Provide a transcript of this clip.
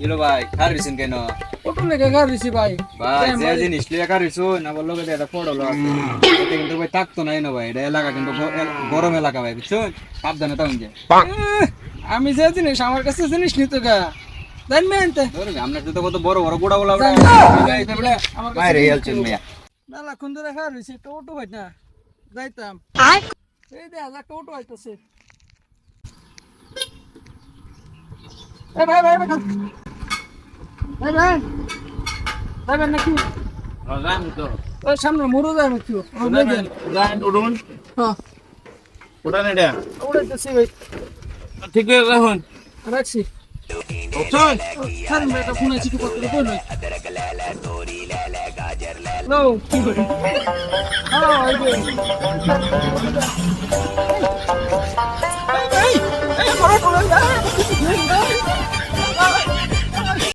Elo ভাই কার হইছেন কেন কত লেগে গাড়িছি ভাই ভাই যে জিনিস লিয়ে কার হইছো না বললো যে এটা পড়লো আছে এটা কিন্তু ভাই থাকতো নাই না ভাই এটা এলাকা কিন্তু গরম এলাকা ভাই বুঝছো সাবধানে থাকুন যে আমি যে জিনিস আমার কাছে জিনিস নিতে গা জানবে আনতে ধরবে আমরা তো কত বড় বড় গোড়া গোলা আমার বাইরে হেলছেন মিয়া মেলা কোন ধরে গাড়িছি টোটো ভাই না যাইতাম এই দে আজ টোটো আইতাছে এ ভাই ভাই ভাই ভাই ভাই ভাই নাকি জানি তো ওই সামনে মরু যায় নাকি জান উড়ুন হ্যাঁ উড়ান এটা উড়াইতেছি ভাই ঠিক আছে রাখুন রাখছি চল স্যার মেয়েটা ফোন আছে কি করতে কই নাই নো হ্যাঁ এই যে এই এই এই বড় বড়